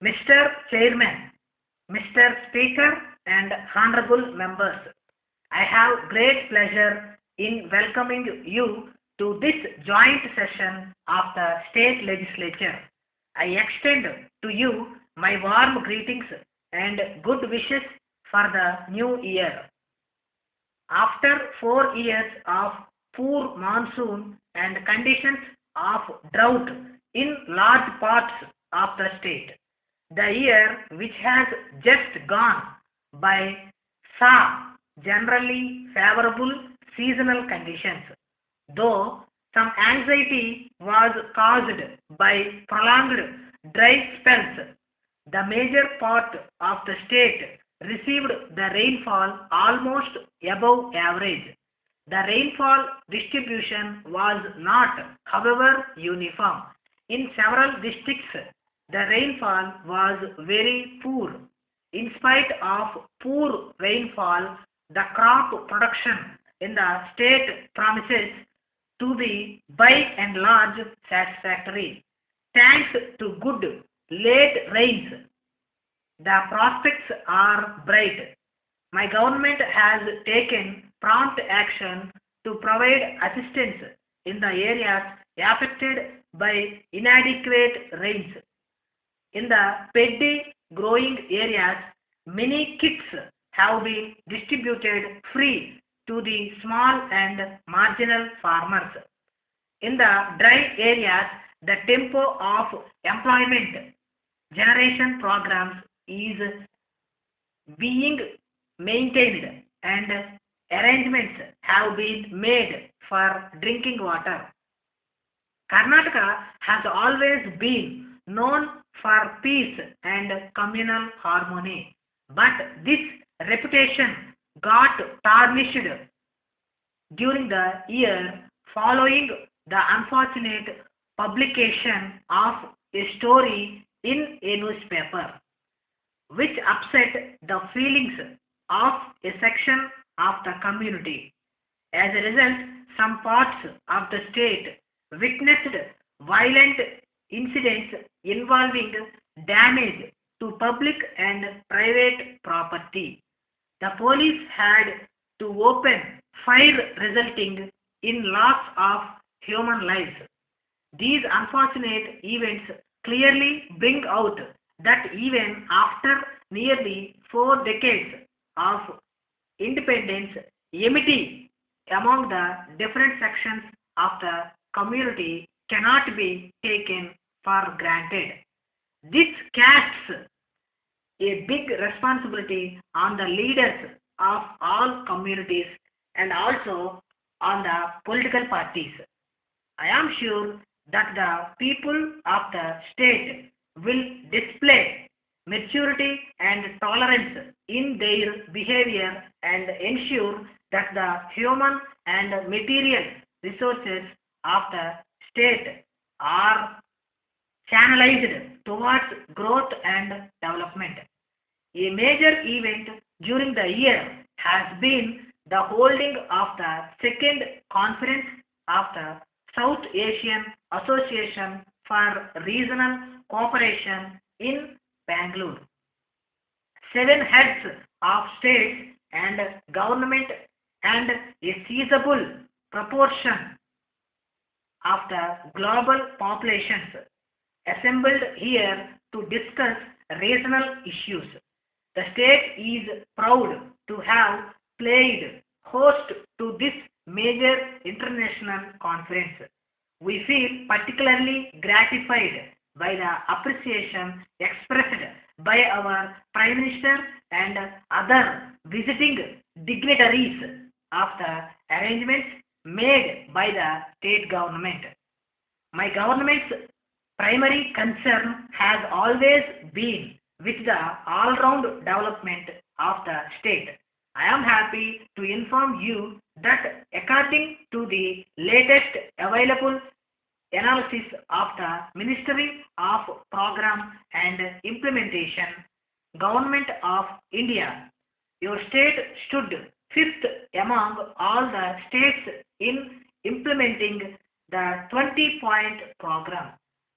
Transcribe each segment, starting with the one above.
Mr. Chairman, Mr. Speaker, and honorable members, I have great pleasure in welcoming you to this joint session of the state legislature. I extend to you my warm greetings and good wishes for the new year. After 4 years of poor monsoon and conditions of drought in large parts of the state, the year which has just gone by saw generally favorable seasonal conditions, though some anxiety was caused by prolonged dry spells. The major part of the state received the rainfall almost above average. The rainfall distribution was not, however, uniform. In several districts, the rainfall was very poor. In spite of poor rainfall, the crop production in the state promises to be by and large satisfactory. Thanks to good late rains, the prospects are bright. My government has taken prompt action to provide assistance in the areas affected by inadequate rains. In the paddy growing areas, many kits have been distributed free to the small and marginal farmers. In the dry areas, the tempo of employment generation programs is being maintained and arrangements have been made for drinking water. Karnataka has always been known for peace and communal harmony, but this reputation got tarnished during the year following the unfortunate publication of a story in a newspaper which upset the feelings of a section of the community. As a result, some parts of the state witnessed violent incidents involving damage to public and private property. The police had to open fire resulting in loss of human lives. These unfortunate events clearly bring out that even after nearly 4 decades of independence, enmity among the different sections of the community cannot be taken for granted. This casts a big responsibility on the leaders of all communities and also on the political parties. I am sure that the people of the state will display maturity and tolerance in their behavior and ensure that the human and material resources of the state are channelized towards growth and development. A major event during the year has been the holding of the second conference of the South Asian Association for Regional Cooperation in Bangalore. Seven heads of states and government and a sizable proportion of the global populations assembled here to discuss regional issues. The state is proud to have played host to this major international conference. We feel particularly gratified by the appreciation expressed by our Prime Minister and other visiting dignitaries of the arrangements made by the state government. My government's primary concern has always been with the all-round development of the state. I am happy to inform you that according to the latest available analysis of the Ministry of Program and Implementation, Government of India, your state stood fifth among all the states in implementing the 20-point program.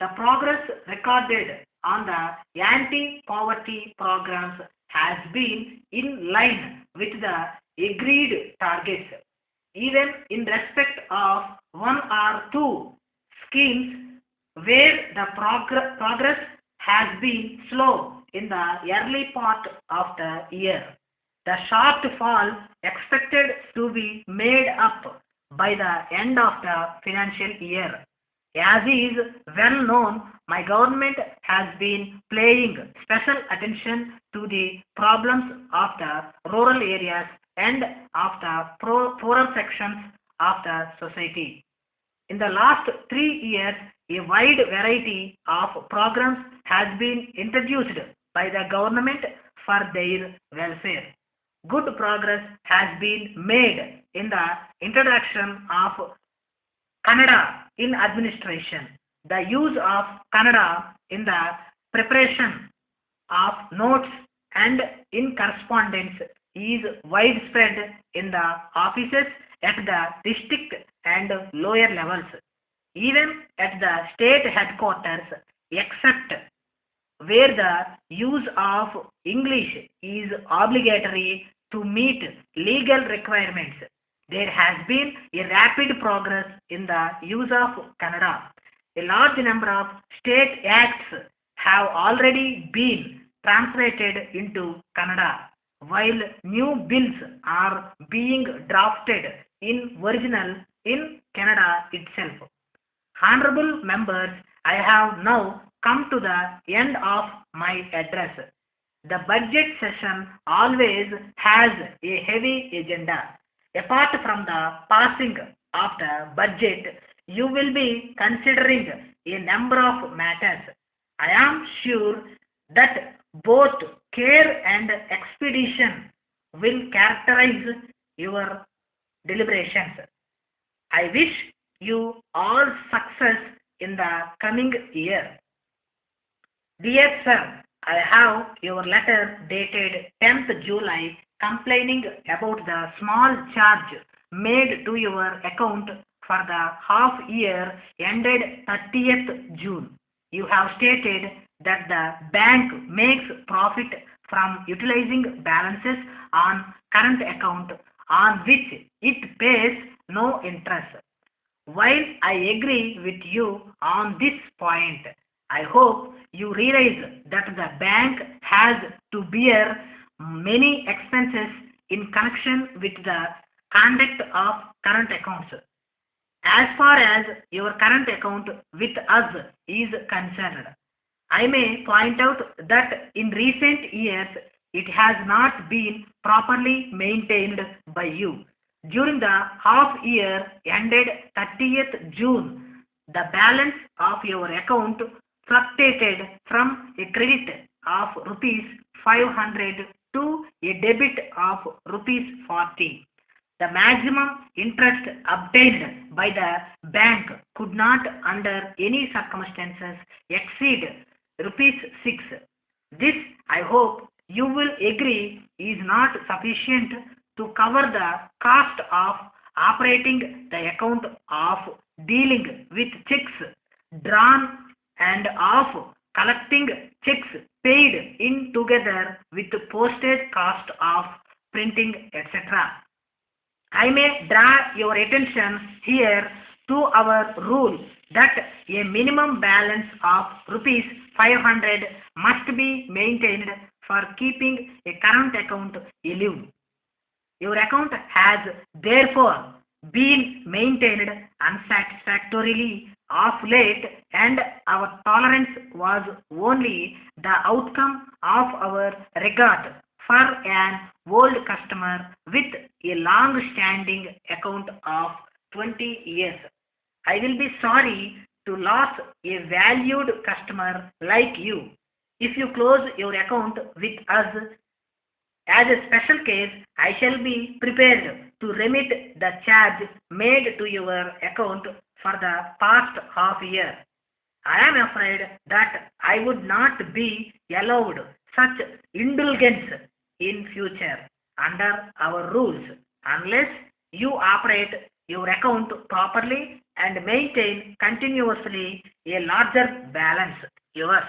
The progress recorded on the anti-poverty programs has been in line with the agreed targets. Even in respect of one or two schemes where the progress has been slow in the early part of the year. The shortfall expected to be made up by the end of the financial year. As is well known, my government has been paying special attention to the problems of the rural areas and of the poorer sections of the society. In the last 3 years, a wide variety of programs has been introduced by the government for their welfare. Good progress has been made in the introduction of Kannada in administration. The use of Kannada in the preparation of notes and in correspondence is widespread in the offices at the district and lower levels, even at the state headquarters, except where the use of English is obligatory to meet legal requirements. There has been a rapid progress in the use of Kannada. A large number of state acts have already been translated into Kannada, while new bills are being drafted in original in Canada itself. Honorable members, I have now come to the end of my address. The budget session always has a heavy agenda. Apart from the passing of the budget, you will be considering a number of matters. I am sure that both care and expedition will characterize your deliberations. I wish you all success in the coming year. Dear sir, I have your letter dated 10th July complaining about the small charge made to your account for the half year ended 30th June. You have stated that the bank makes profit from utilizing balances on current account on which it pays no interest. While I agree with you on this point, I hope you realize that the bank has to bear many expenses in connection with the conduct of current accounts. As far as your current account with us is concerned, I may point out that in recent years it has not been properly maintained by you. During the half year ended 30th June, the balance of your account fluctuated from a credit of rupees 500 to a debit of rupees 40. The maximum interest obtained by the bank could not under any circumstances exceed rupees 6. This, I hope you will agree, is not sufficient to cover the cost of operating the account, of dealing with checks drawn and of collecting checks paid in together with postage cost of printing, etc. I may draw your attention here to our rule that a minimum balance of rupees 500 must be maintained for keeping a current account alive. Your account has therefore been maintained unsatisfactorily of late, and our tolerance was only the outcome of our regard for an old customer with a long-standing account of 20 years. I will be sorry to lose a valued customer like you. If you close your account with us as a special case, I shall be prepared to remit the charge made to your account for the past half year. I am afraid that I would not be allowed such indulgence in future under our rules unless you operate your account properly and maintain continuously a larger balance. Yours.